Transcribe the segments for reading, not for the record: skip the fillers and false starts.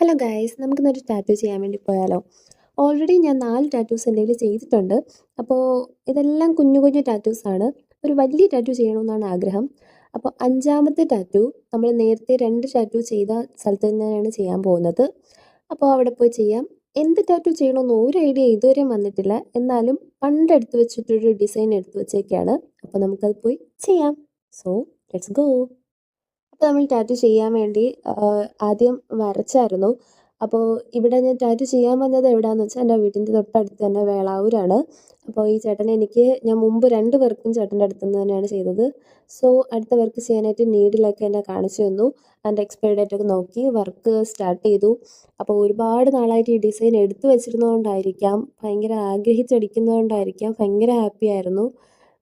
Hello guys, നമുക്കിന്നൊരു tattoo ചെയ്യാൻ വേണ്ടി പോയാലോ? ഓൾറെഡി ഞാൻ 4 ടാറ്റൂസ് എൻ്റെ കയ്യിൽ ചെയ്തിട്ടുണ്ട്. അപ്പോൾ ഇതെല്ലാം കുഞ്ഞു കുഞ്ഞു ടാറ്റൂസാണ്. ഒരു വലിയ ടാറ്റു ചെയ്യണമെന്നാണ് ആഗ്രഹം. അപ്പോൾ 5ാമത്തെ ടാറ്റു നമ്മൾ നേരത്തെ 2 ടാറ്റു ചെയ്ത സ്ഥലത്ത് തന്നെയാണ് ചെയ്യാൻ പോകുന്നത്. അപ്പോൾ അവിടെ പോയി ചെയ്യാം. എന്ത് ടാറ്റു ചെയ്യണമെന്ന് ഒരു ഐഡിയ ഇതുവരെയും വന്നിട്ടില്ല. എന്നാലും പണ്ട് എടുത്ത് വെച്ചിട്ടൊരു ഡിസൈൻ എടുത്ത് വെച്ചേക്കാണ്. അപ്പോൾ നമുക്കത് പോയി ചെയ്യാം. So let's go. അപ്പോൾ നമ്മൾ ടാറ്റു ചെയ്യാൻ വേണ്ടി ആദ്യം വരച്ചായിരുന്നു. അപ്പോൾ ഇവിടെ ഞാൻ ടാറ്റു ചെയ്യാൻ വന്നത് എവിടെയാണെന്ന് വെച്ചാൽ എൻ്റെ വീട്ടിൻ്റെ തൊട്ടടുത്ത് തന്നെ വേളാവൂരാണ്. അപ്പോൾ ഈ ചേട്ടൻ ഞാൻ മുമ്പ് 2 പേർക്കും ചേട്ടൻ്റെ അടുത്ത് നിന്ന് തന്നെയാണ് ചെയ്തത്. സോ അടുത്ത വർക്ക് ചെയ്യാനായിട്ട് നീഡിലൊക്കെ എന്നെ കാണിച്ചു തന്നു. അതിൻ്റെ എക്സ്പയറി ഡേറ്റ് ഒക്കെ നോക്കി വർക്ക് സ്റ്റാർട്ട് ചെയ്തു. അപ്പോൾ ഒരുപാട് നാളായിട്ട് ഈ ഡിസൈൻ എടുത്തു വെച്ചിരുന്നതുകൊണ്ടായിരിക്കാം, ഭയങ്കര ആഗ്രഹിച്ചടിക്കുന്നതുകൊണ്ടായിരിക്കാം, ഭയങ്കര ഹാപ്പി ആയിരുന്നു.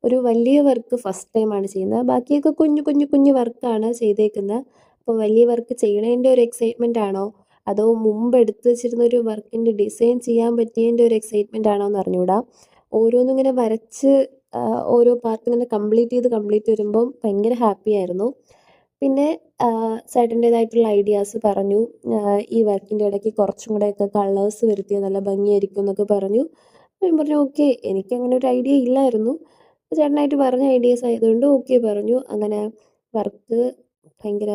ഒരു വലിയ വർക്ക് ഫസ്റ്റ് ടൈമാണ് ചെയ്യുന്നത്. ബാക്കിയൊക്കെ കുഞ്ഞു കുഞ്ഞു കുഞ്ഞു വർക്കാണ് ചെയ്തേക്കുന്നത്. അപ്പോൾ വലിയ വർക്ക് ചെയ്യണതിൻ്റെ ഒരു എക്സൈറ്റ്മെൻ്റ് ആണോ, അതോ മുമ്പ് എടുത്ത് വെച്ചിരുന്ന ഒരു വർക്കിൻ്റെ ഡിസൈൻ ചെയ്യാൻ പറ്റിയതിൻ്റെ ഒരു എക്സൈറ്റ്മെൻ്റ് ആണോ എന്ന് അറിഞ്ഞുകൂടാ. ഓരോന്നും ഇങ്ങനെ വരച്ച് ഓരോ പാർട്ട് ഇങ്ങനെ കംപ്ലീറ്റ് വരുമ്പം ഭയങ്കര ഹാപ്പി ആയിരുന്നു. പിന്നെ ചേട്ടൻ്റേതായിട്ടുള്ള ഐഡിയാസ് പറഞ്ഞു. ഈ വർക്കിൻ്റെ ഇടയ്ക്ക് കുറച്ചും കൂടെയൊക്കെ കളേഴ്സ് വരുത്തിയാൽ നല്ല ഭംഗിയായിരിക്കും എന്നൊക്കെ പറഞ്ഞു. ഞാൻ പറഞ്ഞു ഓക്കെ, എനിക്കങ്ങനെ ഒരു ഐഡിയ ഇല്ലായിരുന്നു. ചേട്ടനായിട്ട് പറഞ്ഞ ഐഡിയാസ് ആയതുകൊണ്ട് ഓക്കെ പറഞ്ഞു. അങ്ങനെ വർക്ക് ഭയങ്കര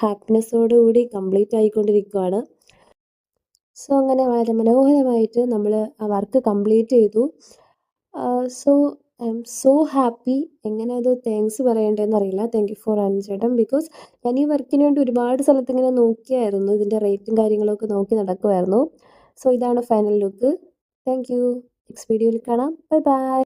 ഹാപ്പിനെസ്സോടുകൂടി കംപ്ലീറ്റ് ആയിക്കൊണ്ടിരിക്കുകയാണ്. സോ അങ്ങനെ വളരെ മനോഹരമായിട്ട് നമ്മൾ ആ വർക്ക് കംപ്ലീറ്റ് ചെയ്തു. So I M so happy. എങ്ങനെ അത് താങ്ക്സ് പറയേണ്ടതെന്ന് അറിയില്ല. താങ്ക് യു ഫോർ ചേട്ടൻ. ബിക്കോസ് ഞാൻ ഈ വർക്കിന് വേണ്ടി ഒരുപാട് സ്ഥലത്ത് ഇങ്ങനെ നോക്കിയായിരുന്നു. ഇതിൻ്റെ റേറ്റും കാര്യങ്ങളൊക്കെ നോക്കി നടക്കുമായിരുന്നു. സോ ഇതാണ് final look. Thank you. Next വീഡിയോയിൽ കാണാം. Bye bye.